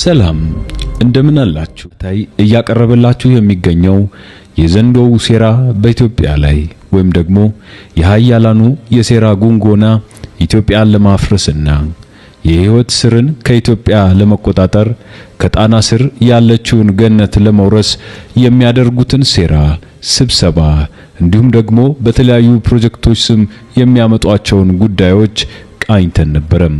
ሰላም እንደምን አላችሁ? እያቀረበላችሁ የሚገኘው የዘንዶው ሴራ በኢትዮጵያ ላይ ወይም ደግሞ የሃያላኑ የሴራ ጉንጎና ኢትዮጵያን ለማፍረስና የህይወት ስርን ከኢትዮጵያ ለመቆጣጠር ከጣና ስር ያለችውን ገነት ለመውረስ የሚያደርጉትን ሴራ ስብሰባ እንዲሁም ደግሞ በተለያዩ ፕሮጀክቶች ስም የሚያመጧቸውን ጉዳዮች ቃኝተን ነበረም።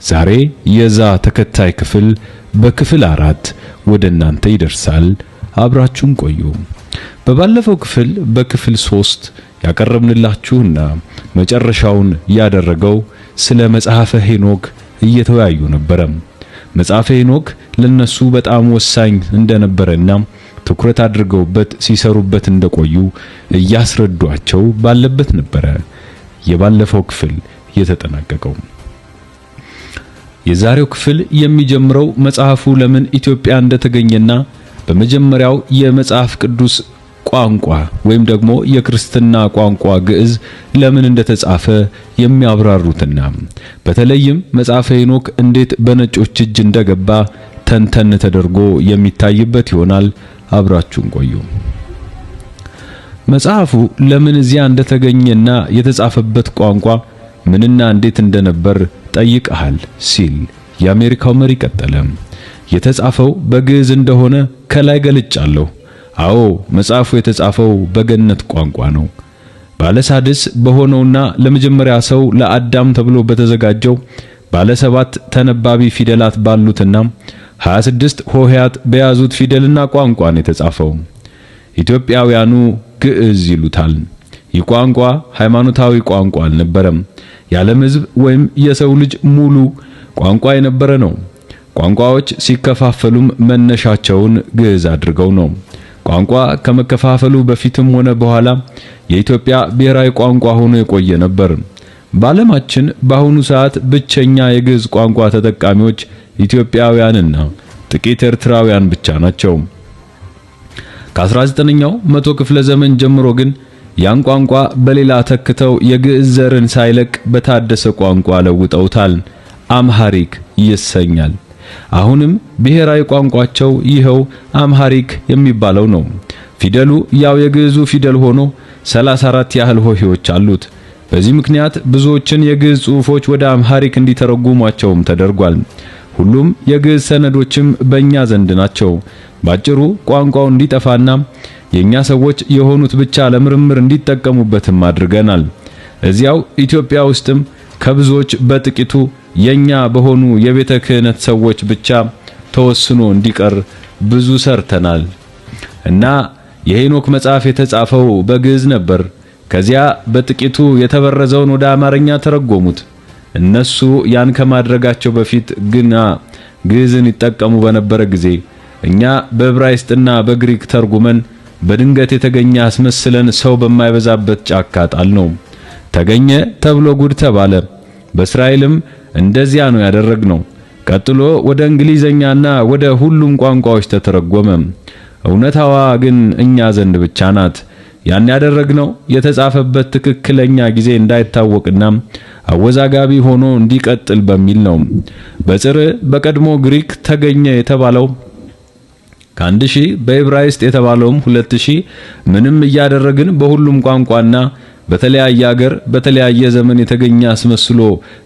ዛሬ የዛ ተከታይ ክፍል በክፍል 4 ወደ እናንተ ይደርሳል። አብራችሁን ቆዩ። በባለፈው ክፍል በክፍል 3 ያቀረብንላችሁና መጨረሻውን ያደረገው ስለ መጽሐፈ ሄኖክ እየተወያዩ ነበር። መጽሐፈ ሄኖክ ለነሱ በጣም ወሳኝ እንደነበረና ትኩረት አድርገውበት ሲሰሩበት እንደቆዩ እያስረዷቸው ባለበት ነበር የባለፈው ክፍል የተጠናቀቀው። የዛሬው ክፍል የሚጀምረው መጽሐፉ ለምን ኢትዮጵያ እንደተገኘና በመጀመሪያው የመጽሐፍ ቅዱስ ቋንቋ ወይም ደግሞ የክርስትና ቋንቋ ግዕዝ ለምን እንደተጻፈ የሚያብራሩትና በተለይም መጽሐፈ ሄኖክ እንዴት በነጮች እጅ እንደገባ ተንተን ተደርጎ የሚታይበት ይሆናል። አብራችሁን ቆዩ። መጽሐፉ ለምን እዚያ እንደተገኘና የተጻፈበት ቋንቋ ምንና እንዴት እንደነበር ጠይቀሃል ሲል የአሜሪካው መሪ ቀጠለ። የተጻፈው በግዕዝ እንደሆነ ከላይ ገልጫለሁ። አዎ መጽሐፉ የተጻፈው በገነት ቋንቋ ነው። ባለሳድስ በሆነውና ለመጀመሪያ ሰው ለአዳም ተብሎ በተዘጋጀው ባለ 7 ተነባቢ ፊደላት ባሉትና 26 ሆሄያት በያዙት ፊደልና ቋንቋ ነው የተጻፈው። ኢትዮጵያውያኑ ግዕዝ ይሉታል። ይህ ቋንቋ ሃይማኖታዊ ቋንቋ አልነበረም። የዓለም ሕዝብ ወይም የሰው ልጅ ሙሉ ቋንቋ የነበረ ነው። ቋንቋዎች ሲከፋፈሉም መነሻቸውን ግዕዝ አድርገው ነው። ቋንቋ ከመከፋፈሉ በፊትም ሆነ በኋላ የኢትዮጵያ ብሔራዊ ቋንቋ ሆኖ የቆየ ነበር። በዓለማችን በአሁኑ ሰዓት ብቸኛ የግዕዝ ቋንቋ ተጠቃሚዎች ኢትዮጵያውያንና ጥቂት ኤርትራውያን ብቻ ናቸው። ከ19ኛው መቶ ክፍለ ዘመን ጀምሮ ግን ያን ቋንቋ በሌላ ተክተው የግዕዝ ዘርን ሳይለቅ በታደሰ ቋንቋ ለውጠውታል። አምሃሪክ ይሰኛል። አሁንም ብሔራዊ ቋንቋቸው ይኸው አምሃሪክ የሚባለው ነው። ፊደሉ ያው የግዕዙ ፊደል ሆኖ 34 ያህል ሆሄዎች አሉት። በዚህ ምክንያት ብዙዎችን የግዕዝ ጽሑፎች ወደ አምሃሪክ እንዲተረጉሟቸውም ተደርጓል። ሁሉም የግዕዝ ሰነዶችም በእኛ ዘንድ ናቸው። ባጭሩ ቋንቋው እንዲጠፋና የኛ ሰዎች የሆኑት ብቻ ለምርምር እንዲጠቀሙበትም አድርገናል። እዚያው ኢትዮጵያ ውስጥም ከብዙዎች በጥቂቱ የኛ በሆኑ የቤተ ክህነት ሰዎች ብቻ ተወስኖ እንዲቀር ብዙ ሰርተናል እና የሄኖክ መጽሐፍ የተጻፈው በግዕዝ ነበር። ከዚያ በጥቂቱ የተበረዘውን ወደ አማርኛ ተረጎሙት። እነሱ ያን ከማድረጋቸው በፊት ግና ግዕዝን ይጠቀሙ በነበረ ጊዜ እኛ በዕብራይስጥና በግሪክ ተርጉመን በድንገት የተገኘ አስመስለን ሰው በማይበዛበት ጫካ ጣልነው። ተገኘ ተብሎ ጉድ ተባለ። በእስራኤልም እንደዚያ ነው ያደረግነው። ቀጥሎ ወደ እንግሊዘኛና ወደ ሁሉም ቋንቋዎች ተተረጎመ። እውነታዋ ግን እኛ ዘንድ ብቻ ናት። ያን ያደረግነው የተጻፈበት ትክክለኛ ጊዜ እንዳይታወቅና አወዛጋቢ ሆኖ እንዲቀጥል በሚል ነው። በጽር በቀድሞ ግሪክ ተገኘ የተባለው ከ1000 በዕብራይስጥ የተባለውም 2000 ምንም እያደረግን በሁሉም ቋንቋና በተለያየ ሀገር በተለያየ ዘመን የተገኘ አስመስሎ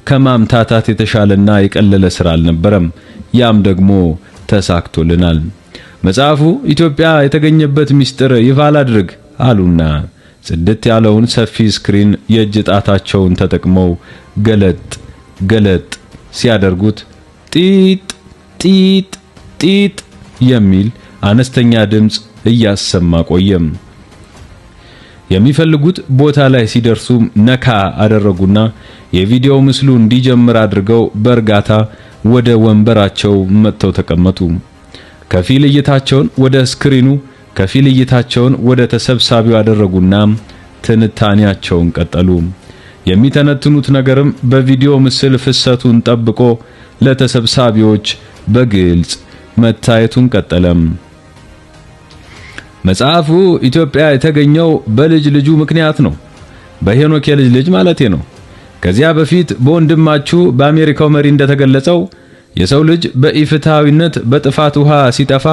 ከማምታታት የተሻለና የቀለለ ስራ አልነበረም። ያም ደግሞ ተሳክቶልናል። መጽሐፉ ኢትዮጵያ የተገኘበት ምስጢር ይፋ ላድርግ አሉና ጽድት ያለውን ሰፊ ስክሪን የእጅ ጣታቸውን ተጠቅመው ገለጥ ገለጥ ሲያደርጉት ጢጥ ጢጥ ጢጥ የሚል አነስተኛ ድምጽ እያሰማ ቆየም። የሚፈልጉት ቦታ ላይ ሲደርሱ ነካ አደረጉና የቪዲዮ ምስሉ እንዲጀምር አድርገው በእርጋታ ወደ ወንበራቸው መጥተው ተቀመጡ። ከፊል እይታቸውን ወደ ስክሪኑ ከፊል እይታቸውን ወደ ተሰብሳቢው አደረጉና ትንታኔያቸውን ቀጠሉ። የሚተነትኑት ነገርም በቪዲዮ ምስል ፍሰቱን ጠብቆ ለተሰብሳቢዎች በግልጽ መታየቱን ቀጠለም። መጽሐፉ ኢትዮጵያ የተገኘው በልጅ ልጁ ምክንያት ነው። በሄኖክ የልጅ ልጅ ማለቴ ነው። ከዚያ በፊት በወንድማችሁ በአሜሪካው መሪ እንደተገለጸው የሰው ልጅ በኢፍትሃዊነት በጥፋት ውሃ ሲጠፋ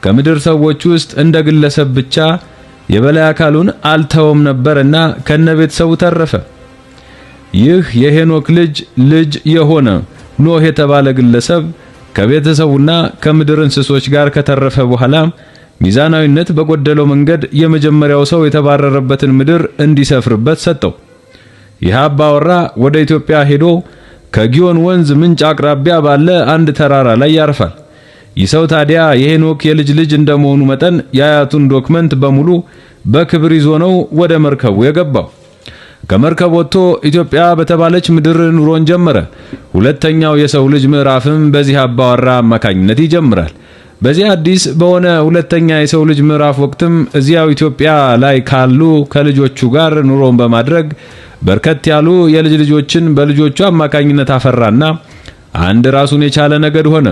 ከምድር ሰዎች ውስጥ እንደ ግለሰብ ብቻ የበላይ አካሉን አልተወም ነበርና ከነቤተሰቡ ተረፈ። ይህ የሄኖክ ልጅ የሆነ ኖህ የተባለ ግለሰብ ከቤተሰቡና ከምድር እንስሶች ጋር ከተረፈ በኋላ ሚዛናዊነት በጎደለው መንገድ የመጀመሪያው ሰው የተባረረበትን ምድር እንዲሰፍርበት ሰጠው። ይህ አባወራ ወደ ኢትዮጵያ ሄዶ ከጊዮን ወንዝ ምንጭ አቅራቢያ ባለ አንድ ተራራ ላይ ያርፋል። ይህ ሰው ታዲያ የሄኖክ የልጅ ልጅ እንደመሆኑ መጠን የአያቱን ዶክመንት በሙሉ በክብር ይዞ ነው ወደ መርከቡ የገባው። ከመርከብ ወጥቶ ኢትዮጵያ በተባለች ምድር ኑሮን ጀመረ። ሁለተኛው የሰው ልጅ ምዕራፍም በዚህ አባወራ አማካኝነት ይጀምራል። በዚህ አዲስ በሆነ ሁለተኛ የሰው ልጅ ምዕራፍ ወቅትም እዚያው ኢትዮጵያ ላይ ካሉ ከልጆቹ ጋር ኑሮን በማድረግ በርከት ያሉ የልጅ ልጆችን በልጆቹ አማካኝነት አፈራና አንድ ራሱን የቻለ ነገድ ሆነ።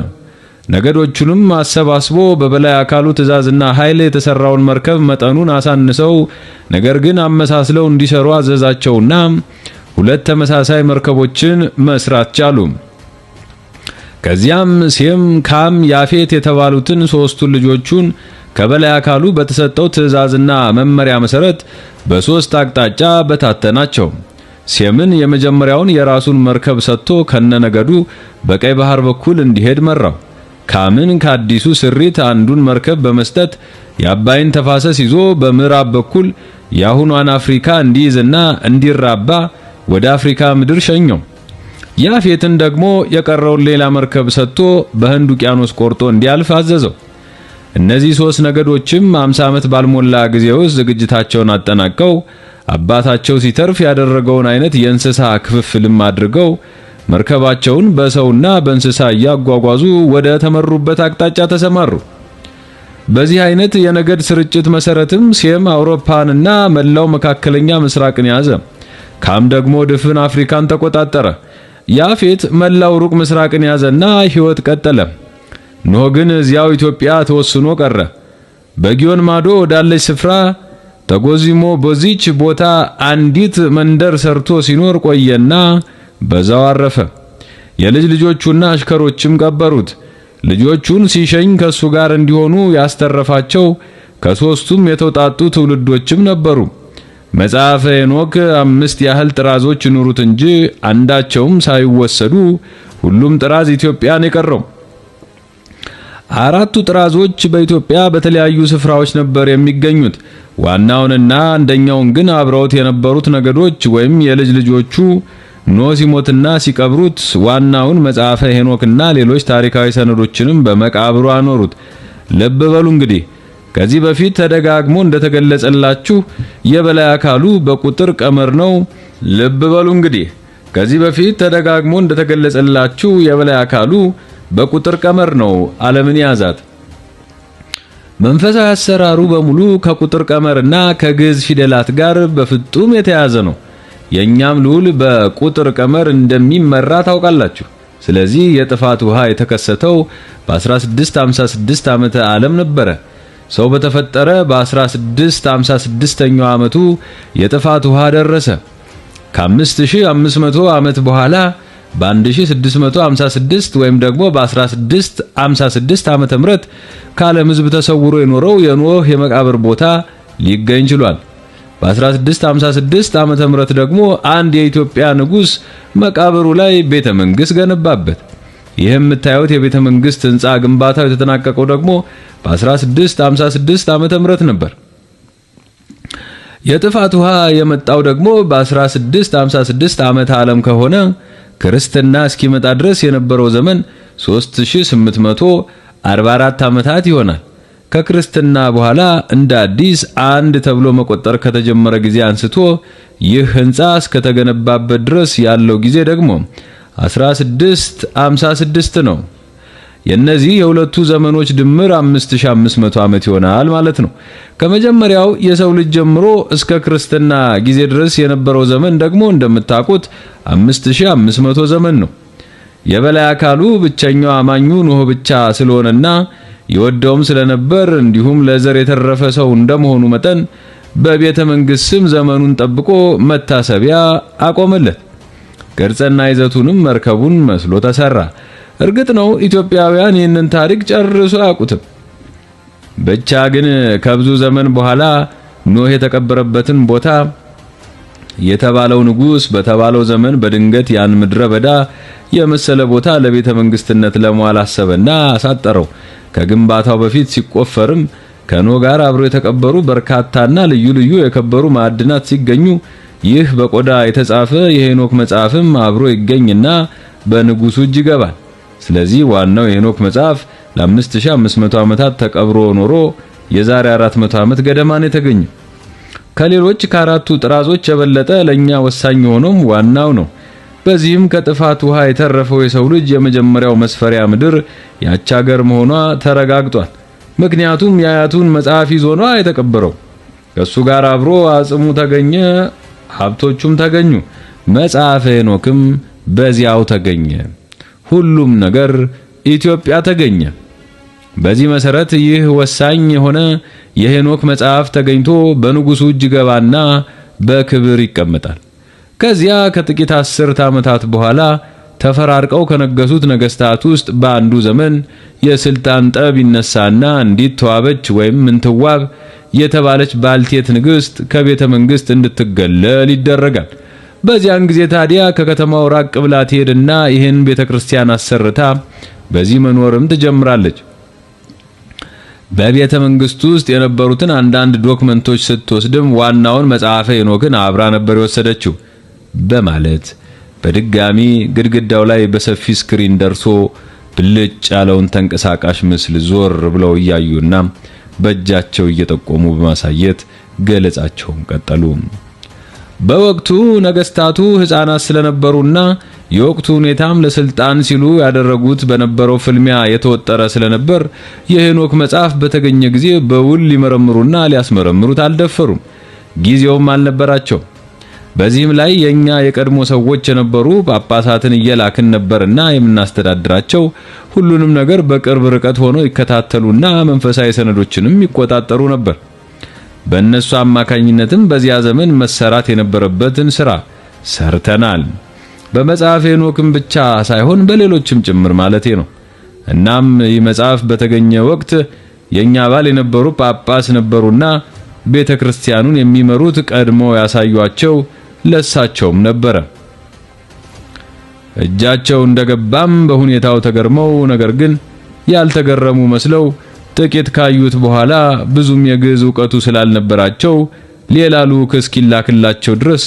ነገዶቹንም አሰባስቦ በበላይ አካሉ ትእዛዝና ኃይል የተሰራውን መርከብ መጠኑን አሳንሰው ነገር ግን አመሳስለው እንዲሰሩ አዘዛቸውና ሁለት ተመሳሳይ መርከቦችን መስራት ቻሉ። ከዚያም ሴም፣ ካም፣ ያፌት የተባሉትን ሶስቱን ልጆቹን ከበላይ አካሉ በተሰጠው ትእዛዝና መመሪያ መሰረት በሶስት አቅጣጫ በታተናቸው። ሴምን የመጀመሪያውን የራሱን መርከብ ሰጥቶ ከነነገዱ በቀይ ባህር በኩል እንዲሄድ መራው። ካምን ከአዲሱ ስሪት አንዱን መርከብ በመስጠት የአባይን ተፋሰስ ይዞ በምዕራብ በኩል የአሁኗን አፍሪካ እንዲይዝና እንዲራባ ወደ አፍሪካ ምድር ሸኘው። ያፌትን ደግሞ የቀረውን ሌላ መርከብ ሰጥቶ በህንድ ውቅያኖስ ቆርጦ እንዲያልፍ አዘዘው። እነዚህ ሶስት ነገዶችም 50 ዓመት ባልሞላ ጊዜ ውስጥ ዝግጅታቸውን አጠናቀው አባታቸው ሲተርፍ ያደረገውን አይነት የእንስሳ ክፍፍልም አድርገው መርከባቸውን በሰውና በእንስሳ እያጓጓዙ ወደ ተመሩበት አቅጣጫ ተሰማሩ። በዚህ አይነት የነገድ ስርጭት መሰረትም ሴም አውሮፓንና መላው መካከለኛ ምስራቅን ያዘ። ካም ደግሞ ድፍን አፍሪካን ተቆጣጠረ። ያፌት መላው ሩቅ ምስራቅን ያዘና ህይወት ቀጠለ። ኖህ ግን እዚያው ኢትዮጵያ ተወስኖ ቀረ። በጊዮን ማዶ ወዳለች ስፍራ ተጎዚሞ በዚች ቦታ አንዲት መንደር ሰርቶ ሲኖር ቆየና በዛው አረፈ። የልጅ ልጆቹና አሽከሮችም ቀበሩት። ልጆቹን ሲሸኝ ከሱ ጋር እንዲሆኑ ያስተረፋቸው ከሶስቱም የተውጣጡ ትውልዶችም ነበሩ። መጽሐፈ ሄኖክ 5 ያህል ጥራዞች ኑሩት እንጂ አንዳቸውም ሳይወሰዱ ሁሉም ጥራዝ ኢትዮጵያን የቀረው። 4ቱ ጥራዞች በኢትዮጵያ በተለያዩ ስፍራዎች ነበር የሚገኙት። ዋናውንና አንደኛውን ግን አብረውት የነበሩት ነገዶች ወይም የልጅ ልጆቹ ኖህ ሲሞትና ሲቀብሩት ዋናውን መጽሐፈ ሄኖክና ሌሎች ታሪካዊ ሰነዶችንም በመቃብሩ አኖሩት። ልብ በሉ እንግዲህ ከዚህ በፊት ተደጋግሞ እንደተገለጸላችሁ የበላይ አካሉ በቁጥር ቀመር ነው። ልብ በሉ እንግዲህ ከዚህ በፊት ተደጋግሞ እንደተገለጸላችሁ የበላይ አካሉ በቁጥር ቀመር ነው ዓለምን ያዛት። መንፈሳዊ አሰራሩ በሙሉ ከቁጥር ቀመርና ከግዕዝ ፊደላት ጋር በፍጹም የተያዘ ነው። የኛም ልዑል በቁጥር ቀመር እንደሚመራ ታውቃላችሁ። ስለዚህ የጥፋት ውሃ የተከሰተው በ1656 ዓመተ ዓለም ነበረ። ሰው በተፈጠረ በ1656ኛው ዓመቱ የጥፋት ውሃ ደረሰ። ከ5500 ዓመት በኋላ በ1656 ወይም ደግሞ በ1656 ዓመተ ምህረት ከዓለም ሕዝብ ተሰውሮ የኖረው የኖህ የመቃብር ቦታ ሊገኝ ችሏል። በ1656 ዓመተ ምህረት ደግሞ አንድ የኢትዮጵያ ንጉስ መቃብሩ ላይ ቤተ መንግስት ገነባበት። ይህም የምታዩት የቤተ መንግስት ህንጻ ግንባታው የተጠናቀቀው ደግሞ በ1656 ዓመተ ምህረት ነበር። የጥፋት ውሃ የመጣው ደግሞ በ1656 ዓመተ ዓለም ከሆነ ክርስትና እስኪመጣ ድረስ የነበረው ዘመን 3844 ዓመታት ይሆናል። ከክርስትና በኋላ እንደ አዲስ አንድ ተብሎ መቆጠር ከተጀመረ ጊዜ አንስቶ ይህ ህንጻ እስከተገነባበት ድረስ ያለው ጊዜ ደግሞ 1656 ነው። የነዚህ የሁለቱ ዘመኖች ድምር 5500 ዓመት ይሆናል ማለት ነው። ከመጀመሪያው የሰው ልጅ ጀምሮ እስከ ክርስትና ጊዜ ድረስ የነበረው ዘመን ደግሞ እንደምታውቁት 5500 ዘመን ነው። የበላይ አካሉ ብቸኛው አማኙ ኖህ ብቻ ስለሆነና ይወደውም ስለነበር እንዲሁም ለዘር የተረፈ ሰው እንደመሆኑ መጠን በቤተ መንግስት ስም ዘመኑን ጠብቆ መታሰቢያ አቆመለት። ቅርጽና ይዘቱንም መርከቡን መስሎ ተሰራ። እርግጥ ነው ኢትዮጵያውያን ይህንን ታሪክ ጨርሶ አያውቁትም። ብቻ ግን ከብዙ ዘመን በኋላ ኖህ የተቀበረበትን ቦታ የተባለው ንጉስ በተባለው ዘመን በድንገት ያን ምድረ በዳ የመሰለ ቦታ ለቤተ መንግስትነት ለመዋል አሰበና አሳጠረው። ከግንባታው በፊት ሲቆፈርም ከኖህ ጋር አብሮ የተቀበሩ በርካታና ልዩ ልዩ የከበሩ ማዕድናት ሲገኙ ይህ በቆዳ የተጻፈ የሄኖክ መጽሐፍም አብሮ ይገኝና በንጉሱ እጅ ይገባል። ስለዚህ ዋናው የሄኖክ መጽሐፍ ለ5500 ዓመታት ተቀብሮ ኖሮ የዛሬ 400 ዓመት ገደማን የተገኘው። ከሌሎች ከአራቱ ጥራዞች የበለጠ ለኛ ወሳኝ ሆኖም ዋናው ነው። በዚህም ከጥፋት ውሃ የተረፈው የሰው ልጅ የመጀመሪያው መስፈሪያ ምድር ያች ሀገር መሆኗ ተረጋግጧል። ምክንያቱም የአያቱን መጽሐፍ ይዞ ነው የተቀበረው። ከሱ ጋር አብሮ አጽሙ ተገኘ፣ ሀብቶቹም ተገኙ። መጽሐፈ ሄኖክም በዚያው ተገኘ። ሁሉም ነገር ኢትዮጵያ ተገኘ። በዚህ መሰረት ይህ ወሳኝ የሆነ የሄኖክ መጽሐፍ ተገኝቶ በንጉሱ እጅ ገባና በክብር ይቀመጣል። ከዚያ ከጥቂት 10 ዓመታት በኋላ ተፈራርቀው ከነገሱት ነገስታት ውስጥ በአንዱ ዘመን የስልጣን ጠብ ይነሳና እንዲት ተዋበች ወይም ምንትዋብ የተባለች ባልቴት ንግስት ከቤተ መንግስት እንድትገለል ይደረጋል። በዚያን ጊዜ ታዲያ ከከተማው ራቅ ብላ ትሄድና ይህን ቤተክርስቲያን አሰርታ በዚህ መኖርም ትጀምራለች። በቤተ መንግስቱ ውስጥ የነበሩትን አንዳንድ ዶክመንቶች ስትወስድም ዋናውን መጽሐፈ ሄኖክን አብራ ነበር የወሰደችው በማለት በድጋሚ ግድግዳው ላይ በሰፊ ስክሪን ደርሶ ብልጭ ያለውን ተንቀሳቃሽ ምስል ዞር ብለው እያዩና በእጃቸው እየጠቆሙ በማሳየት ገለጻቸውን ቀጠሉ። በወቅቱ ነገስታቱ ህፃናት ስለነበሩና የወቅቱ ሁኔታም ለስልጣን ሲሉ ያደረጉት በነበረው ፍልሚያ የተወጠረ ስለነበር የሄኖክ መጽሐፍ በተገኘ ጊዜ በውል ሊመረምሩና ሊያስመረምሩት አልደፈሩም። ጊዜውም አልነበራቸው። በዚህም ላይ የኛ የቀድሞ ሰዎች የነበሩ ጳጳሳትን እየላክን ነበርና የምናስተዳድራቸው ሁሉንም ነገር በቅርብ ርቀት ሆነው ይከታተሉና መንፈሳዊ ሰነዶችንም ይቆጣጠሩ ነበር። በእነሱ አማካኝነትም በዚያ ዘመን መሰራት የነበረበትን ስራ ሰርተናል። በመጽሐፈ ሄኖክም ብቻ ሳይሆን በሌሎችም ጭምር ማለቴ ነው። እናም ይህ መጽሐፍ በተገኘ ወቅት የኛ አባል የነበሩ ጳጳስ ነበሩና ቤተክርስቲያኑን የሚመሩት ቀድሞ ያሳዩአቸው ለሳቸውም ነበረ። እጃቸው እንደገባም በሁኔታው ተገርመው ነገር ግን ያልተገረሙ መስለው ጥቂት ካዩት በኋላ ብዙም የግዕዝ ዕውቀቱ ስላልነበራቸው ሌላ ልዑክ እስኪላክላቸው ድረስ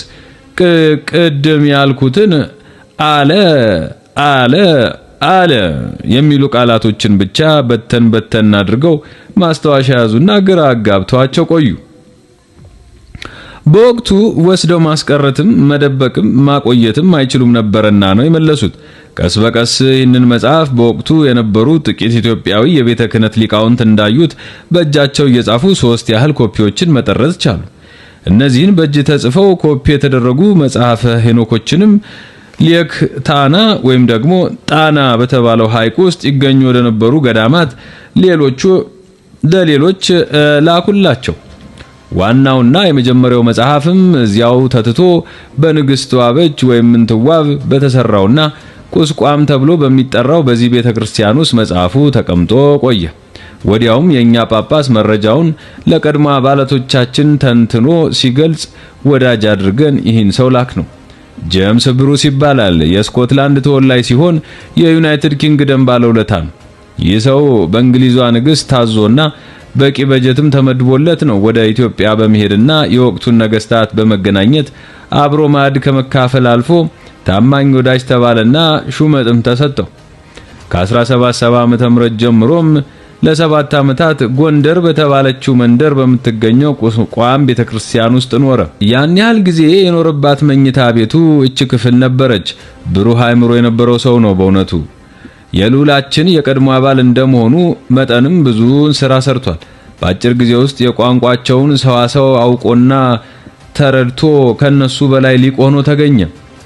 ቅድም ያልኩትን አለ የሚሉ ቃላቶችን ብቻ በተን አድርገው ማስታወሻ ያዙና ግራ አጋብተዋቸው ቆዩ። በወቅቱ ወስደው ማስቀረትም መደበቅም ማቆየትም አይችሉም ነበርና ነው የመለሱት። ቀስ በቀስ ይህንን መጽሐፍ በወቅቱ የነበሩ ጥቂት ኢትዮጵያዊ የቤተ ክህነት ሊቃውንት እንዳዩት በእጃቸው እየጻፉ 3 ያህል ኮፒዎችን መጠረዝ ቻሉ። እነዚህን በእጅ ተጽፈው ኮፒ የተደረጉ መጽሐፈ ሄኖኮችንም ሌክ ታና ወይም ደግሞ ጣና በተባለው ሐይቅ ውስጥ ይገኙ ወደ ነበሩ ገዳማት ለሌሎች ላኩላቸው። ዋናውና የመጀመሪያው መጽሐፍም እዚያው ተትቶ በንግስት ዋበች ወይም ምንትዋብ በተሰራውና ቁስቋም ተብሎ በሚጠራው በዚህ ቤተክርስቲያን ውስጥ መጽሐፉ ተቀምጦ ቆየ። ወዲያውም የኛ ጳጳስ መረጃውን ለቀድሞ አባላቶቻችን ተንትኖ ሲገልጽ ወዳጅ አድርገን ይህን ሰው ላክ ነው። ጄምስ ብሩስ ይባላል። የስኮትላንድ ተወላጅ ሲሆን የዩናይትድ ኪንግደም ባለውለታ ነው። ይህ ሰው በእንግሊዟ ንግስት ታዞና በቂ በጀትም ተመድቦለት ነው ወደ ኢትዮጵያ በመሄድና የወቅቱን ነገስታት በመገናኘት አብሮ ማዕድ ከመካፈል አልፎ ታማኝ ወዳጅ ተባለና ሹመትም ተሰጠው። ከ1770 ዓመተ ምህረት ጀምሮም ለ7 ዓመታት ጎንደር በተባለችው መንደር በምትገኘው ቁስቋም ቤተክርስቲያን ውስጥ ኖረ። ያን ያህል ጊዜ የኖረባት መኝታ ቤቱ እቺ ክፍል ነበረች። ብሩህ አእምሮ የነበረው ሰው ነው በእውነቱ። የልዑላችን የቀድሞ አባል እንደመሆኑ መጠንም ብዙን ስራ ሰርቷል። በአጭር ጊዜ ውስጥ የቋንቋቸውን ሰዋሰው አውቆና ተረድቶ ከነሱ በላይ ሊቅ ሆኖ ተገኘ።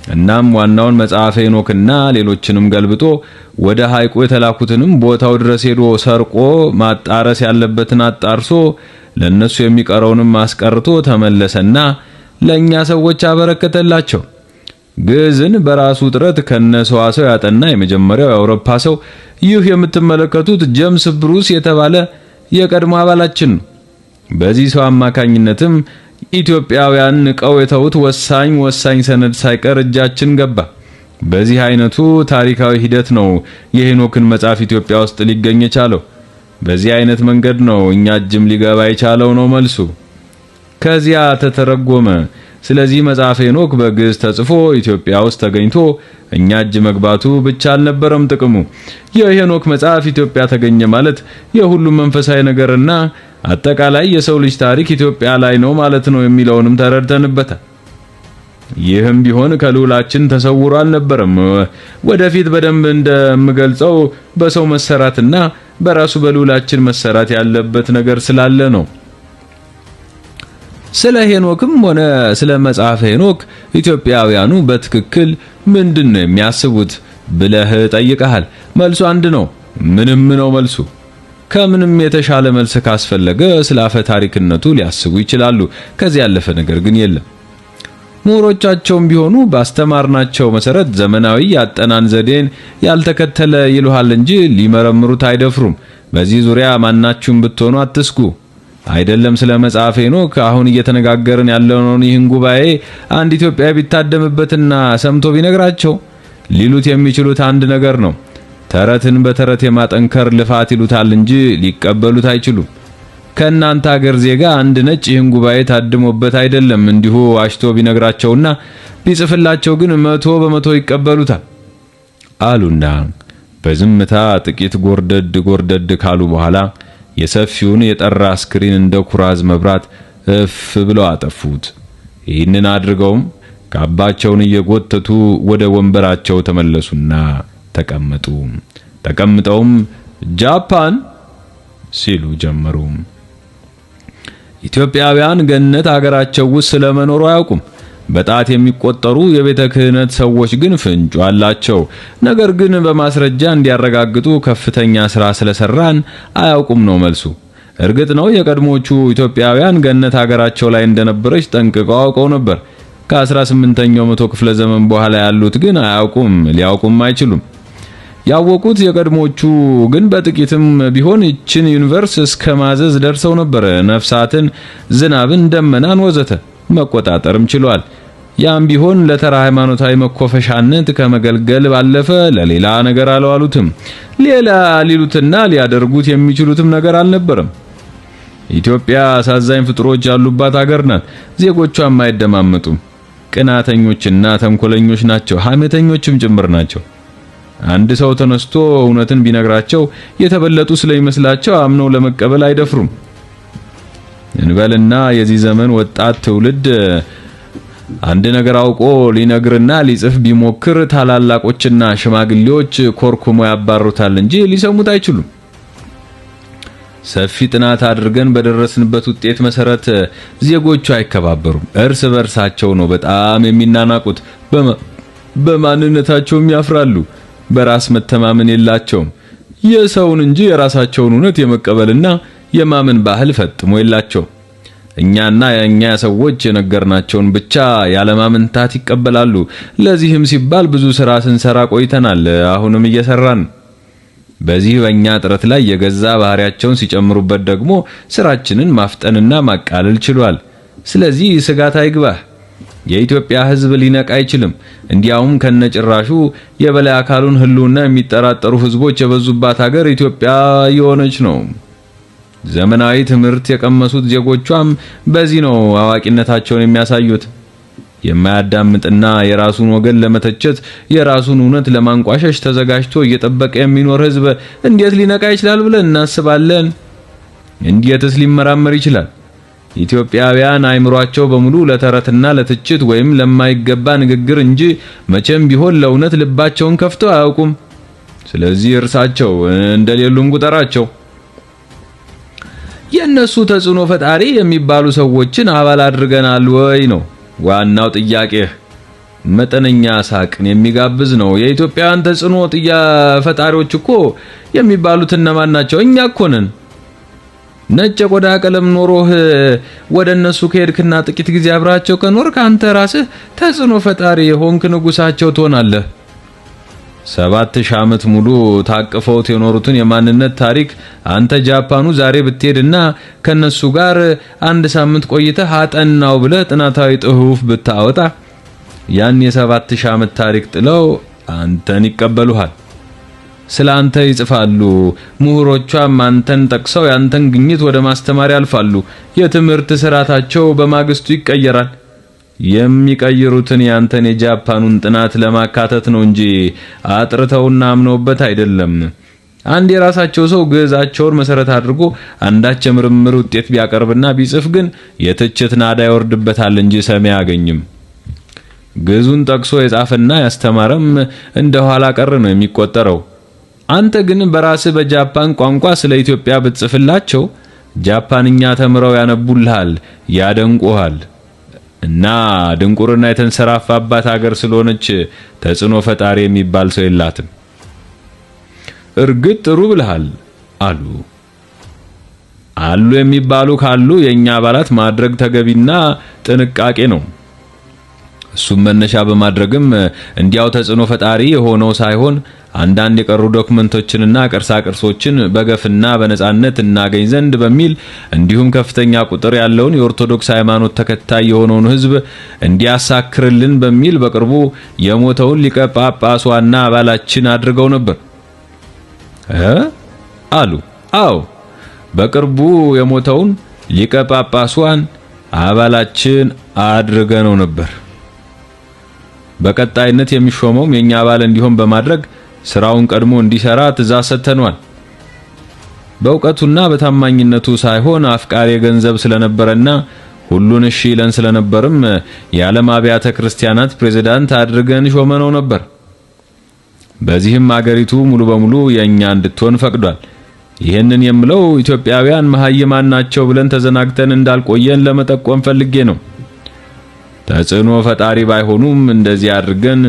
እናም ዋናውን መጽሐፈ ሄኖክና ሌሎችንም ገልብጦ ወደ ሐይቁ የተላኩትንም ቦታው ድረስ ሄዶ ሰርቆ ማጣረስ ያለበትን አጣርሶ ለነሱ የሚቀረውንም አስቀርቶ ተመለሰና ለኛ ሰዎች አበረከተላቸው። ግዕዝን በራሱ ጥረት ከነሰዋሰው ያጠና የመጀመሪያው የአውሮፓ ሰው ይህ የምትመለከቱት ጄምስ ብሩስ የተባለ የቀድሞ አባላችን ነው። በዚህ ሰው አማካኝነትም ኢትዮጵያውያን ንቀው የተውት ወሳኝ ሰነድ ሳይቀር እጃችን ገባ። በዚህ አይነቱ ታሪካዊ ሂደት ነው የሄኖክን መጽሐፍ ኢትዮጵያ ውስጥ ሊገኝ የቻለው። በዚህ አይነት መንገድ ነው እኛ እጅም ሊገባ የቻለው ነው መልሱ። ከዚያ ተተረጎመ። ስለዚህ መጽሐፈ ሄኖክ በግዕዝ ተጽፎ ኢትዮጵያ ውስጥ ተገኝቶ እኛ እጅ መግባቱ ብቻ አልነበረም ጥቅሙ። የሄኖክ መጽሐፍ ኢትዮጵያ ተገኘ ማለት የሁሉም መንፈሳዊ ነገርና አጠቃላይ የሰው ልጅ ታሪክ ኢትዮጵያ ላይ ነው ማለት ነው የሚለውንም ተረድተንበታል። ይህም ቢሆን ከልዑላችን ተሰውሮ አልነበረም። ወደፊት በደንብ እንደምገልጸው በሰው መሰራትና በራሱ በልዑላችን መሰራት ያለበት ነገር ስላለ ነው። ስለ ሄኖክም ሆነ ስለ መጽሐፈ ሄኖክ ኢትዮጵያውያኑ በትክክል ምንድነው የሚያስቡት ብለህ ጠይቀሃል። መልሱ አንድ ነው። ምንም ነው መልሱ። ከምንም የተሻለ መልስ ካስፈለገ ስለ አፈ ታሪክነቱ ሊያስቡ ይችላሉ። ከዚህ ያለፈ ነገር ግን የለም። ምሁሮቻቸውም ቢሆኑ ባስተማርናቸው መሰረት ዘመናዊ ያጠናን ዘዴን ያልተከተለ ይሉሃል እንጂ ሊመረምሩት አይደፍሩም። በዚህ ዙሪያ ማናችሁም ብትሆኑ አትስጉ። አይደለም ስለ መጽሐፈ ሄኖክ አሁን እየተነጋገርን ያለውን ይህን ጉባኤ አንድ ኢትዮጵያዊ ቢታደምበትና ሰምቶ ቢነግራቸው ሊሉት የሚችሉት አንድ ነገር ነው። ተረትን በተረት የማጠንከር ልፋት ይሉታል እንጂ ሊቀበሉት አይችሉም። ከእናንተ ሀገር ዜጋ አንድ ነጭ ይህን ጉባኤ ታድሞበት አይደለም እንዲሁ አሽቶ ቢነግራቸውና ቢጽፍላቸው ግን 100% ይቀበሉታል አሉና በዝምታ ጥቂት ጎርደድ ካሉ በኋላ የሰፊውን የጠራ ስክሪን እንደ ኩራዝ መብራት እፍ ብለው አጠፉት። ይህንን አድርገውም ካባቸውን እየጎተቱ ወደ ወንበራቸው ተመለሱና ተቀመጡ። ተቀምጠውም ጃፓን ሲሉ ጀመሩ። ኢትዮጵያውያን ገነት ሀገራቸው ውስጥ ስለመኖሩ አያውቁም። በጣት የሚቆጠሩ የቤተ ክህነት ሰዎች ግን ፍንጩ አላቸው። ነገር ግን በማስረጃ እንዲያረጋግጡ ከፍተኛ ስራ ስለሰራን አያውቁም ነው መልሱ። እርግጥ ነው የቀድሞቹ ኢትዮጵያውያን ገነት ሀገራቸው ላይ እንደነበረች ጠንቅቀው አውቀው ነበር። ከ18ኛው መቶ ክፍለ ዘመን በኋላ ያሉት ግን አያውቁም፣ ሊያውቁም አይችሉም። ያወቁት የቀድሞቹ ግን በጥቂትም ቢሆን ይችን ዩኒቨርስ እስከ ማዘዝ ደርሰው ነበር። ነፍሳትን፣ ዝናብን፣ ደመናን ወዘተ መቆጣጠርም ችሏል። ያም ቢሆን ለተራ ሃይማኖታዊ መኮፈሻነት ከመገልገል ባለፈ ለሌላ ነገር አልዋሉትም። ሌላ ሊሉትና ሊያደርጉት የሚችሉትም ነገር አልነበረም። ኢትዮጵያ አሳዛኝ ፍጥሮች ያሉባት ሀገር ናት። ዜጎቿም አይደማመጡም። ቅናተኞችና ተንኮለኞች ናቸው። ሐሜተኞችም ጭምር ናቸው። አንድ ሰው ተነስቶ እውነትን ቢነግራቸው የተበለጡ ስለሚመስላቸው አምነው ለመቀበል አይደፍሩም። እንበልና የዚህ ዘመን ወጣት ትውልድ አንድ ነገር አውቆ ሊነግርና ሊጽፍ ቢሞክር ታላላቆችና ሽማግሌዎች ኮርኩሞ ያባሩታል እንጂ ሊሰሙት አይችሉም። ሰፊ ጥናት አድርገን በደረስንበት ውጤት መሰረት ዜጎቹ አይከባበሩም። እርስ በርሳቸው ነው በጣም የሚናናቁት። በማንነታቸውም ያፍራሉ። በራስ መተማመን የላቸውም። የሰውን እንጂ የራሳቸውን እውነት የመቀበልና የማመን ባህል ፈጥሞ የላቸው። እኛና የኛ ሰዎች የነገርናቸውን ብቻ ያለማመንታት ይቀበላሉ። ለዚህም ሲባል ብዙ ስራ ስንሰራ ቆይተናል። አሁንም እየሰራን። በዚህ በእኛ ጥረት ላይ የገዛ ባህሪያቸውን ሲጨምሩበት ደግሞ ስራችንን ማፍጠንና ማቃለል ችሏል። ስለዚህ ስጋት አይግባህ። የኢትዮጵያ ሕዝብ ሊነቃ አይችልም። እንዲያውም ከነጭራሹ የበላይ አካሉን ህልውና የሚጠራጠሩ ህዝቦች የበዙባት ሀገር ኢትዮጵያ የሆነች ነው። ዘመናዊ ትምህርት የቀመሱት ዜጎቿም በዚህ ነው አዋቂነታቸውን የሚያሳዩት። የማያዳምጥና የራሱን ወገን ለመተቸት የራሱን እውነት ለማንቋሸሽ ተዘጋጅቶ እየጠበቀ የሚኖር ህዝብ እንዴት ሊነቃ ይችላል ብለን እናስባለን? እንዴትስ ሊመራመር ይችላል? ኢትዮጵያውያን አይምሯቸው በሙሉ ለተረትና ለትችት ወይም ለማይገባ ንግግር እንጂ መቼም ቢሆን ለእውነት ልባቸውን ከፍተው አያውቁም። ስለዚህ እርሳቸው እንደሌሉም ቁጠራቸው። የነሱ ተጽዕኖ ፈጣሪ የሚባሉ ሰዎችን አባል አድርገናል ወይ ነው ዋናው ጥያቄ። መጠነኛ ሳቅን የሚጋብዝ ነው። የኢትዮጵያን ተጽዕኖ ፈጣሪዎች እኮ የሚባሉት እነማን ናቸው? እኛ እኮ ነን። ነጭ ቆዳ ቀለም ኖሮህ ወደ እነሱ ከሄድክና ጥቂት ጊዜ አብራቸው ከኖርክ አንተ ራስህ ተጽዕኖ ፈጣሪ ሆንክ፣ ንጉሳቸው ትሆናለህ። 7000 ዓመት ሙሉ ታቅፈውት የኖሩትን የማንነት ታሪክ አንተ ጃፓኑ ዛሬ ብትሄድና ከነሱ ጋር አንድ ሳምንት ቆይተህ አጠናው ብለህ ጥናታዊ ጽሑፍ ብታወጣ ያን የ7000 ዓመት ታሪክ ጥለው አንተን ይቀበሉሃል። ስለ አንተ ይጽፋሉ። ምሁሮቿም አንተን ጠቅሰው ያንተን ግኝት ወደ ማስተማር ያልፋሉ። የትምህርት ስርዓታቸው በማግስቱ ይቀየራል። የሚቀይሩትን ያንተን የጃፓኑን ጥናት ለማካተት ነው እንጂ አጥርተውና አምነውበት አይደለም። አንድ የራሳቸው ሰው ግዕዛቸውን መሰረት አድርጎ አንዳች የምርምር ውጤት ቢያቀርብና ቢጽፍ ግን የትችት ናዳ ይወርድበታል እንጂ ሰሚ አያገኝም። ግዕዙን ጠቅሶ የጻፈና ያስተማረም እንደኋላ ቀር ነው የሚቆጠረው። አንተ ግን በራስህ በጃፓን ቋንቋ ስለ ኢትዮጵያ ብትጽፍላቸው ጃፓንኛ ተምረው ያነቡልሃል፣ ያደንቁሃል። እና ድንቁርና የተንሰራፋባት ሀገር ስለሆነች ተጽዕኖ ፈጣሪ የሚባል ሰው የላትም። እርግጥ ጥሩ ብለሃል አሉ የሚባሉ ካሉ የኛ አባላት ማድረግ ተገቢና ጥንቃቄ ነው። እሱም መነሻ በማድረግም እንዲያው ተጽዕኖ ፈጣሪ የሆነው ሳይሆን አንዳንድ የቀሩ ዶክመንቶችንና ቅርሳቅርሶችን በገፍና በነጻነት እናገኝ ዘንድ በሚል እንዲሁም ከፍተኛ ቁጥር ያለውን የኦርቶዶክስ ሃይማኖት ተከታይ የሆነውን ሕዝብ እንዲያሳክርልን በሚል በቅርቡ የሞተውን ሊቀ ጳጳስ ዋና አባላችን አድርገው ነበር አሉ። አዎ፣ በቅርቡ የሞተውን ሊቀ ጳጳስዋን አባላችን አድርገነው ነበር። በቀጣይነት የሚሾመውም የኛ አባል እንዲሆን በማድረግ ስራውን ቀድሞ እንዲሰራ ትእዛዝ ሰጥተናል። በእውቀቱና በታማኝነቱ ሳይሆን አፍቃሪ ገንዘብ ስለነበረና ሁሉን እሺ ይለን ስለነበርም የዓለም አብያተ ክርስቲያናት ፕሬዝዳንት አድርገን ሾመነው ነበር። በዚህም አገሪቱ ሙሉ በሙሉ የኛ እንድትሆን ፈቅዷል። ይህንን የምለው ኢትዮጵያውያን መሐይማን ናቸው ብለን ተዘናግተን እንዳልቆየን ለመጠቆም ፈልጌ ነው። ተጽዕኖ ፈጣሪ ባይሆኑም እንደዚህ አድርገን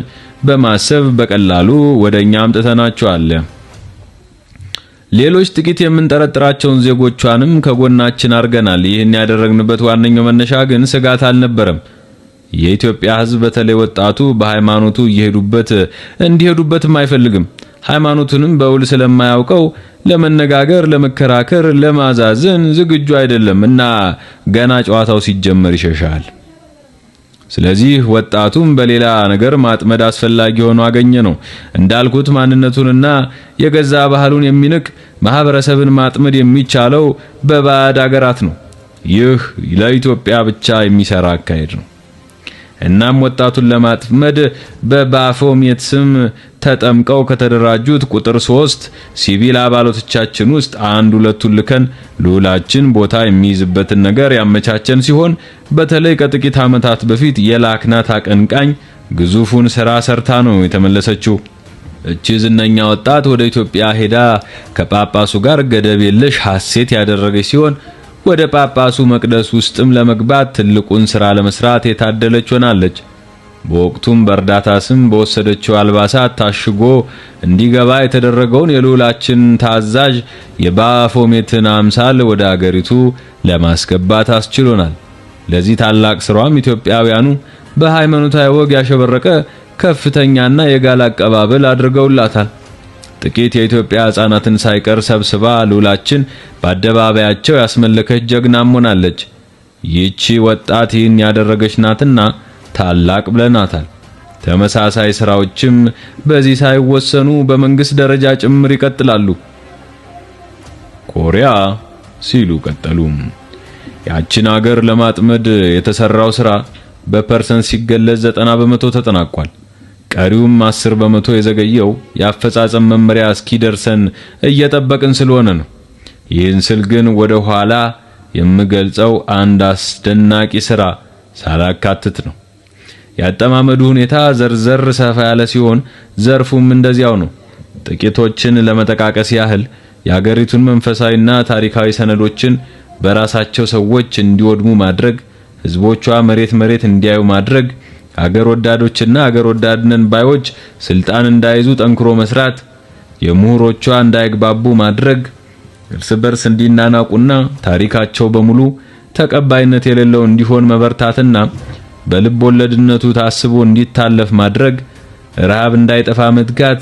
በማሰብ በቀላሉ ወደኛ አምጥተናቸዋል። ሌሎች ጥቂት የምንጠረጥራቸውን ዜጎቿንም ከጎናችን አርገናል። ይህን ያደረግንበት ዋነኛው መነሻ ግን ስጋት አልነበረም። የኢትዮጵያ ሕዝብ በተለይ ወጣቱ በሃይማኖቱ እንዲሄዱበትም አይፈልግም። ሃይማኖቱንም በውል ስለማያውቀው ለመነጋገር፣ ለመከራከር፣ ለማዛዘን ዝግጁ አይደለም እና ገና ጨዋታው ሲጀመር ይሸሻል። ስለዚህ ወጣቱም በሌላ ነገር ማጥመድ አስፈላጊ ሆኖ አገኘ ነው። እንዳልኩት ማንነቱንና የገዛ ባህሉን የሚንቅ ማህበረሰብን ማጥመድ የሚቻለው በባዕድ አገራት ነው። ይህ ለኢትዮጵያ ብቻ የሚሰራ አካሄድ ነው። እናም ወጣቱን ለማጥመድ በባፎሜት ስም ተጠምቀው ከተደራጁት ቁጥር 3 ሲቪል አባላቶቻችን ውስጥ አንድ ሁለቱን ልከን ልዑላችን ቦታ የሚይዝበትን ነገር ያመቻቸን ሲሆን በተለይ ከጥቂት ዓመታት በፊት የላክናት አቀንቃኝ ግዙፉን ስራ ሰርታ ነው የተመለሰችው። እቺ ዝነኛ ወጣት ወደ ኢትዮጵያ ሄዳ ከጳጳሱ ጋር ገደብ የለሽ ሐሴት ያደረገች ሲሆን ወደ ጳጳሱ መቅደስ ውስጥም ለመግባት ትልቁን ስራ ለመስራት የታደለች ሆናለች። በወቅቱም በእርዳታ ስም በወሰደችው አልባሳት ታሽጎ እንዲገባ የተደረገውን የልዑላችን ታዛዥ የባፎሜትን አምሳል ወደ አገሪቱ ለማስገባት አስችሎናል። ለዚህ ታላቅ ስራም ኢትዮጵያውያኑ በሃይማኖታዊ ወግ ያሸበረቀ ከፍተኛና የጋለ አቀባበል አድርገውላታል። ጥቂት የኢትዮጵያ ሕፃናትን ሳይቀር ሰብስባ ልዑላችን በአደባባያቸው ያስመለከች ጀግናም ሆናለች። ይህቺ ወጣት ይህን ያደረገች ናትና ታላቅ ብለናታል። ተመሳሳይ ስራዎችም በዚህ ሳይወሰኑ በመንግስት ደረጃ ጭምር ይቀጥላሉ። ኮሪያ ሲሉ ቀጠሉ። ያችን ሀገር ለማጥመድ የተሰራው ስራ በፐርሰንት ሲገለጽ 90% ተጠናቋል። ቀሪውም 10% የዘገየው የአፈጻጸም መመሪያ እስኪደርሰን እየጠበቅን ስለሆነ ነው። ይህን ስል ግን ወደ ኋላ የምገልጸው አንድ አስደናቂ ስራ ሳላካትት ነው። ያጠማመዱ ሁኔታ ዘርዘር ሰፋ ያለ ሲሆን ዘርፉም እንደዚያው ነው። ጥቂቶችን ለመጠቃቀስ ያህል የአገሪቱን መንፈሳዊና ታሪካዊ ሰነዶችን በራሳቸው ሰዎች እንዲወድሙ ማድረግ፣ ህዝቦቿ መሬት እንዲያዩ ማድረግ፣ አገር ወዳዶችና አገር ወዳድነን ባዮች ስልጣን እንዳይዙ ጠንክሮ መስራት፣ የምሁሮቿ እንዳይግባቡ ማድረግ፣ እርስ በርስ እንዲናናቁና ታሪካቸው በሙሉ ተቀባይነት የሌለው እንዲሆን መበርታትና በልብ ወለድነቱ ታስቦ እንዲታለፍ ማድረግ፣ ረሃብ እንዳይጠፋ መትጋት፣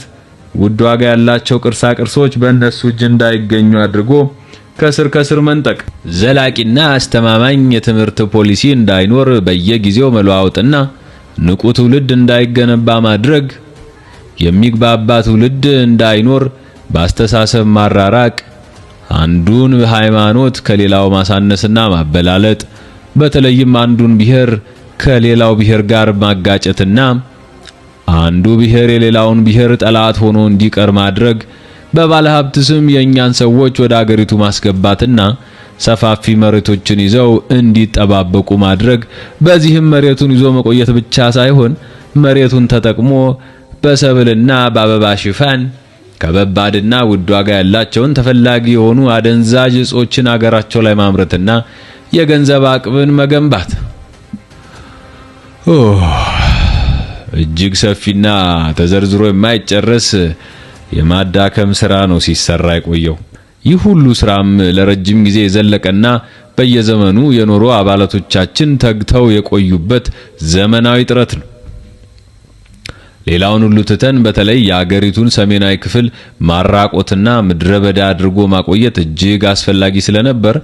ውድ ዋጋ ያላቸው ቅርሳ ቅርሶች በእነሱ እጅ እንዳይገኙ አድርጎ ከስር መንጠቅ፣ ዘላቂና አስተማማኝ የትምህርት ፖሊሲ እንዳይኖር በየጊዜው መለዋወጥና ንቁ ትውልድ እንዳይገነባ ማድረግ፣ የሚግባባ ትውልድ እንዳይኖር በአስተሳሰብ ማራራቅ፣ አንዱን ሃይማኖት ከሌላው ማሳነስና ማበላለጥ፣ በተለይም አንዱን ብሔር ከሌላው ብሔር ጋር ማጋጨትና አንዱ ብሔር የሌላውን ብሔር ጠላት ሆኖ እንዲቀር ማድረግ፣ በባለ ሀብት ስም የኛን ሰዎች ወደ አገሪቱ ማስገባትና ሰፋፊ መሬቶችን ይዘው እንዲጠባበቁ ማድረግ፣ በዚህም መሬቱን ይዞ መቆየት ብቻ ሳይሆን መሬቱን ተጠቅሞ በሰብልና በአበባ ሽፋን ከበባድና ውድ ዋጋ ያላቸውን ተፈላጊ የሆኑ አደንዛዥ እጾችን አገራቸው ላይ ማምረትና የገንዘብ አቅምን መገንባት እጅግ ሰፊና ተዘርዝሮ የማይጨረስ የማዳከም ስራ ነው ሲሰራ የቆየው። ይህ ሁሉ ስራም ለረጅም ጊዜ የዘለቀና በየዘመኑ የኖሩ አባላቶቻችን ተግተው የቆዩበት ዘመናዊ ጥረት ነው። ሌላውን ሁሉ ትተን በተለይ የአገሪቱን ሰሜናዊ ክፍል ማራቆትና ምድረ በዳ አድርጎ ማቆየት እጅግ አስፈላጊ ስለነበር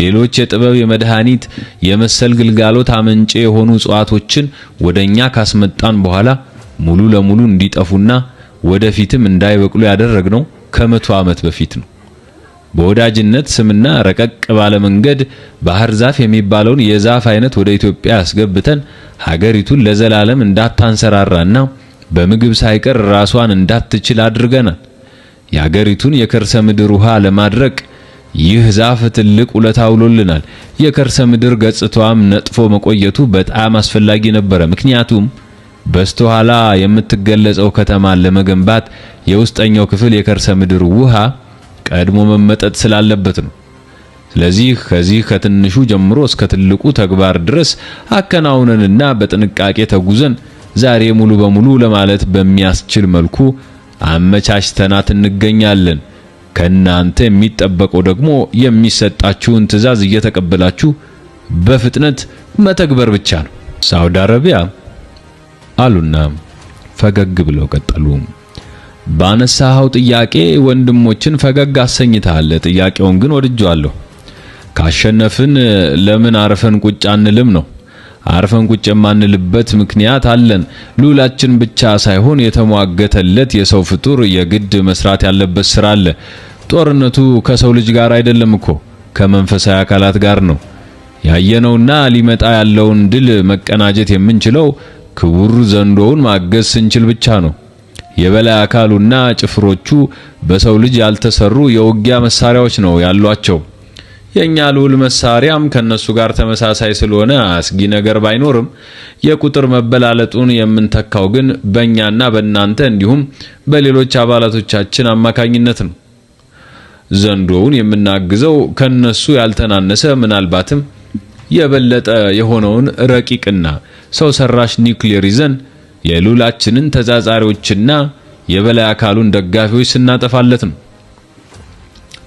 ሌሎች የጥበብ የመድኃኒት የመሰል ግልጋሎት አመንጬ የሆኑ እጽዋቶችን ወደኛ ካስመጣን በኋላ ሙሉ ለሙሉ እንዲጠፉና ወደፊትም እንዳይበቅሉ ያደረግነው ከመቶ ዓመት በፊት ነው። በወዳጅነት ስምና ረቀቅ ባለ መንገድ ባህር ዛፍ የሚባለውን የዛፍ አይነት ወደ ኢትዮጵያ አስገብተን ሀገሪቱን ለዘላለም እንዳታንሰራራና በምግብ ሳይቀር ራሷን እንዳትችል አድርገናል። የሀገሪቱን የከርሰ ምድር ውሃ ለማድረቅ ይህ ዛፍ ትልቅ ውለታ ውሎልናል። የከርሰ ምድር ገጽታዋም ነጥፎ መቆየቱ በጣም አስፈላጊ ነበረ። ምክንያቱም በስተኋላ የምትገለጸው ከተማን ለመገንባት የውስጠኛው ክፍል የከርሰ ምድር ውሃ ቀድሞ መመጠጥ ስላለበት ነው። ስለዚህ ከዚህ ከትንሹ ጀምሮ እስከ ትልቁ ተግባር ድረስ አከናውነንና በጥንቃቄ ተጉዘን ዛሬ ሙሉ በሙሉ ለማለት በሚያስችል መልኩ አመቻችተናት እንገኛለን። ከናንተ የሚጠበቀው ደግሞ የሚሰጣችሁን ትዕዛዝ እየተቀበላችሁ በፍጥነት መተግበር ብቻ ነው። ሳውዲ አረቢያ አሉና ፈገግ ብለው ቀጠሉ። ባነሳው ጥያቄ ወንድሞችን ፈገግ አሰኝታለ። ጥያቄውን ግን ወድጄዋለሁ። ካሸነፍን ለምን አርፈን ቁጭ አንልም ነው። አርፈን ቁጭ የማንልበት ምክንያት አለን። ሉላችን ብቻ ሳይሆን የተሟገተለት የሰው ፍጡር የግድ መስራት ያለበት ስራ አለ። ጦርነቱ ከሰው ልጅ ጋር አይደለም እኮ ከመንፈሳዊ አካላት ጋር ነው። ያየነውና ሊመጣ ያለውን ድል መቀናጀት የምንችለው ክቡር ዘንዶውን ማገዝ ስንችል ብቻ ነው። የበላይ አካሉና ጭፍሮቹ በሰው ልጅ ያልተሰሩ የውጊያ መሳሪያዎች ነው ያሏቸው። የኛ ልዑል መሳሪያም ከነሱ ጋር ተመሳሳይ ስለሆነ አስጊ ነገር ባይኖርም የቁጥር መበላለጡን የምንተካው ግን በእኛና በእናንተ እንዲሁም በሌሎች አባላቶቻችን አማካኝነት ነው። ዘንዶውን የምናግዘው ከነሱ ያልተናነሰ ምናልባትም የበለጠ የሆነውን ረቂቅና ሰው ሰራሽ ኒውክሌር ይዘን የሉላችንን ተጻጻሪዎችና የበላይ አካሉን ደጋፊዎች ስናጠፋለት ነው።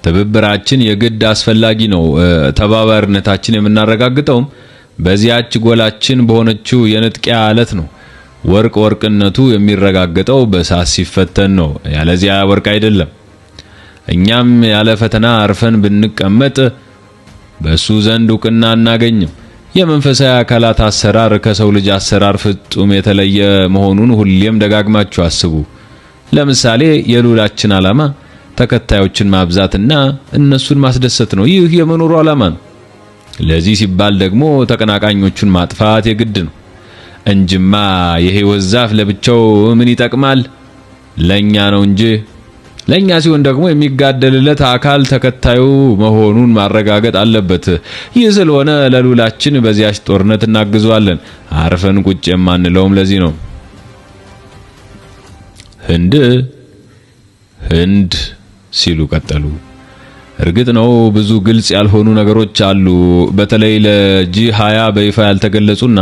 ትብብራችን የግድ አስፈላጊ ነው። ተባባሪነታችን የምናረጋግጠውም በዚያች ጎላችን በሆነችው የንጥቂያ አለት ነው። ወርቅነቱ የሚረጋገጠው በሳት ሲፈተን ነው። ያለዚያ ወርቅ አይደለም። እኛም ያለ ፈተና አርፈን ብንቀመጥ በሱ ዘንድ ዕውቅና አናገኝም። የመንፈሳዊ አካላት አሰራር ከሰው ልጅ አሰራር ፍጹም የተለየ መሆኑን ሁሌም ደጋግማችሁ አስቡ። ለምሳሌ የሉላችን ዓላማ ተከታዮችን ማብዛትና እነሱን ማስደሰት ነው። ይህ የመኖሩ ዓላማ ነው። ለዚህ ሲባል ደግሞ ተቀናቃኞቹን ማጥፋት የግድ ነው እንጂማ የሕይወት ዛፍ ለብቻው ምን ይጠቅማል? ለኛ ነው እንጂ። ለኛ ሲሆን ደግሞ የሚጋደልለት አካል ተከታዩ መሆኑን ማረጋገጥ አለበት። ይህ ስለሆነ ለሉላችን በዚያች ጦርነት እናግዘዋለን። አርፈን ቁጭ የማንለውም ለዚህ ነው። ህንድ ሲሉ ቀጠሉ። እርግጥ ነው ብዙ ግልጽ ያልሆኑ ነገሮች አሉ። በተለይ ለጂ20 በይፋ ያልተገለጹና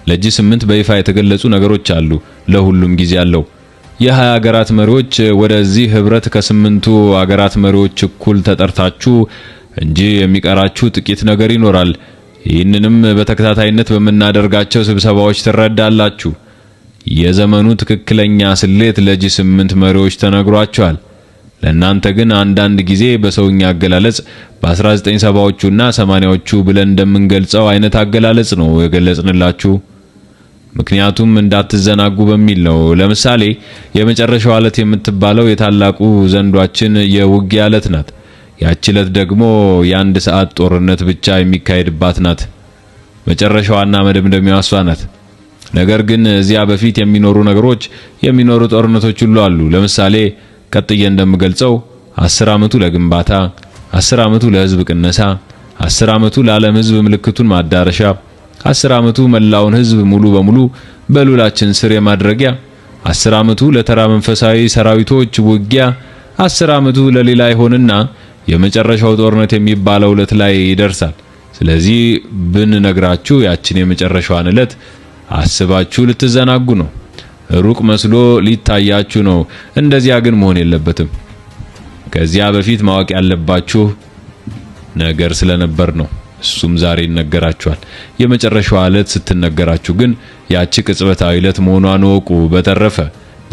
ለጂ8 በይፋ የተገለጹ ነገሮች አሉ። ለሁሉም ጊዜ አለው። የ20 ሀገራት መሪዎች ወደዚህ ህብረት ከ8ቱ ሀገራት መሪዎች እኩል ተጠርታችሁ እንጂ የሚቀራችሁ ጥቂት ነገር ይኖራል። ይህንንም በተከታታይነት በመናደርጋቸው ስብሰባዎች ትረዳላችሁ። የዘመኑ ትክክለኛ ስሌት ለጂ8 መሪዎች ተነግሯቸዋል። ለእናንተ ግን አንዳንድ ጊዜ በሰውኛ አገላለጽ በ1970ዎቹና 80ዎቹ ብለን እንደምንገልጸው አይነት አገላለጽ ነው የገለጽንላችሁ። ምክንያቱም እንዳትዘናጉ በሚል ነው። ለምሳሌ የመጨረሻው ዕለት የምትባለው የታላቁ ዘንዷችን የውጊያ ዕለት ናት። ያቺ ዕለት ደግሞ የ1 ሰዓት ጦርነት ብቻ የሚካሄድባት ናት። መጨረሻዋና መደምደሚያዋ እሷ ናት። ነገር ግን እዚያ በፊት የሚኖሩ ጦርነቶች ሁሉ አሉ። ለምሳሌ ቀጥዬ እንደምገልጸው 10 ዓመቱ ለግንባታ፣ 10 ዓመቱ ለህዝብ ቅነሳ፣ 10 ዓመቱ ለዓለም ህዝብ ምልክቱን ማዳረሻ፣ 10 ዓመቱ መላውን ህዝብ ሙሉ በሙሉ በሉላችን ስር የማድረጊያ፣ 10 ዓመቱ ለተራ መንፈሳዊ ሰራዊቶች ውጊያ፣ 10 ዓመቱ ለሌላ ይሆንና የመጨረሻው ጦርነት የሚባለው ዕለት ላይ ይደርሳል። ስለዚህ ብንነግራችሁ ያችን የመጨረሻዋን ዕለት አስባችሁ ልትዘናጉ ነው። ሩቅ መስሎ ሊታያችሁ ነው። እንደዚያ ግን መሆን የለበትም። ከዚያ በፊት ማወቅ ያለባችሁ ነገር ስለነበር ነው። እሱም ዛሬ ይነገራችኋል። የመጨረሻው ዕለት ስትነገራችሁ ግን ያቺ ቅጽበታዊ ዕለት መሆኗን ወቁ። በተረፈ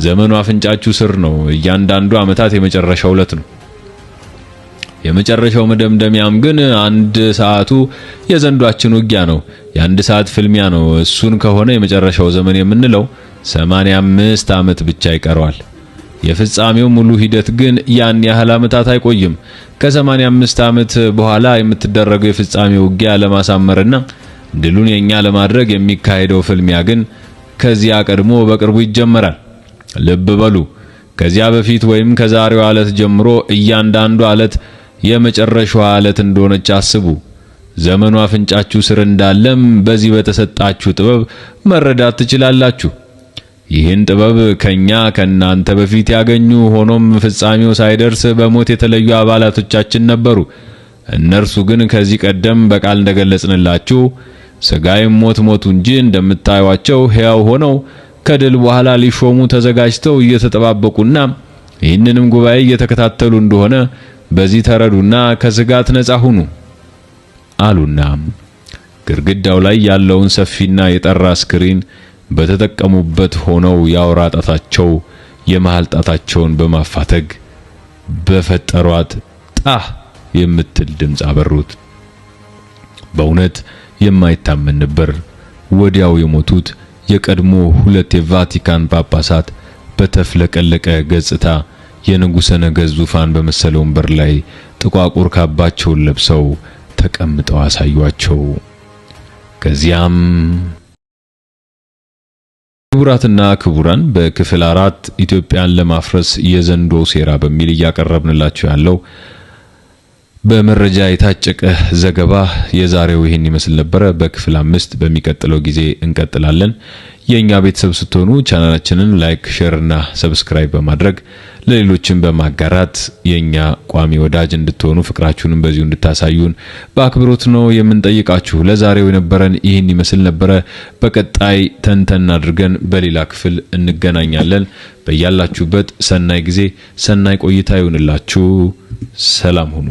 ዘመኑ አፍንጫችሁ ስር ነው። እያንዳንዱ ዓመታት የመጨረሻው ዕለት ነው። የመጨረሻው መደምደሚያም ግን 1 ሰዓቱ የዘንዷችን ውጊያ ነው። የ1 ሰዓት ፍልሚያ ነው። እሱን ከሆነ የመጨረሻው ዘመን የምንለው 85 ዓመት ብቻ ይቀረዋል። የፍጻሜው ሙሉ ሂደት ግን ያን ያህል ዓመታት አይቆይም። ከ85 ዓመት በኋላ የምትደረገው የፍጻሜው ውጊያ ለማሳመርና ድሉን የኛ ለማድረግ የሚካሄደው ፍልሚያ ግን ከዚያ ቀድሞ በቅርቡ ይጀመራል። ልብ በሉ። ከዚያ በፊት ወይም ከዛሬው ዕለት ጀምሮ እያንዳንዱ ዕለት የመጨረሻው ዕለት እንደሆነች አስቡ። ዘመኑ አፍንጫችሁ ስር እንዳለም በዚህ በተሰጣችሁ ጥበብ መረዳት ትችላላችሁ። ይህን ጥበብ ከናንተ በፊት ያገኙ ሆኖም ፍጻሜው ሳይደርስ በሞት የተለዩ አባላቶቻችን ነበሩ። እነርሱ ግን ከዚህ ቀደም በቃል እንደገለጽንላችሁ ሥጋይም ሞቱ እንጂ እንደምታዩዋቸው ሕያው ሆነው ከድል በኋላ ሊሾሙ ተዘጋጅተው እየተጠባበቁና ይህንንም ጉባኤ እየተከታተሉ እንደሆነ በዚህ ተረዱና ከስጋት ነፃ ሁኑ አሉና ግድግዳው ላይ ያለውን ሰፊና የጠራ ስክሪን በተጠቀሙበት ሆነው ያወራ ጣታቸው የመሃል ጣታቸውን በማፋተግ በፈጠሯት ጣህ የምትል ድምጽ አበሩት። በእውነት የማይታመን ነበር። ወዲያው የሞቱት የቀድሞ 2 የቫቲካን ጳጳሳት በተፍለቀለቀ ገጽታ የንጉሠ ነገሥት ዙፋን በመሰለው ወንበር ላይ ጥቋቁር ካባቸውን ለብሰው ተቀምጠው አሳዩአቸው። ከዚያም ክቡራትና ክቡራን በክፍል 4 ኢትዮጵያን ለማፍረስ የዘንዶ ሴራ በሚል እያቀረብንላችሁ ያለው በመረጃ የታጨቀ ዘገባ የዛሬው ይሄን ይመስል ነበር። በክፍል 5 በሚቀጥለው ጊዜ እንቀጥላለን። የኛ ቤተሰብ ስትሆኑ ቻናላችንን ላይክ፣ ሼር እና ሰብስክራይብ በማድረግ ለሌሎችም በማጋራት የኛ ቋሚ ወዳጅ እንድትሆኑ ፍቅራችሁንም በዚሁ እንድታሳዩን በአክብሮት ነው የምንጠይቃችሁ። ለዛሬው የነበረን ይሄን ይመስል ነበር። በቀጣይ ተንተን አድርገን በሌላ ክፍል እንገናኛለን። በያላችሁበት ሰናይ ጊዜ፣ ሰናይ ቆይታ ይሁንላችሁ። ሰላም ሁኑ።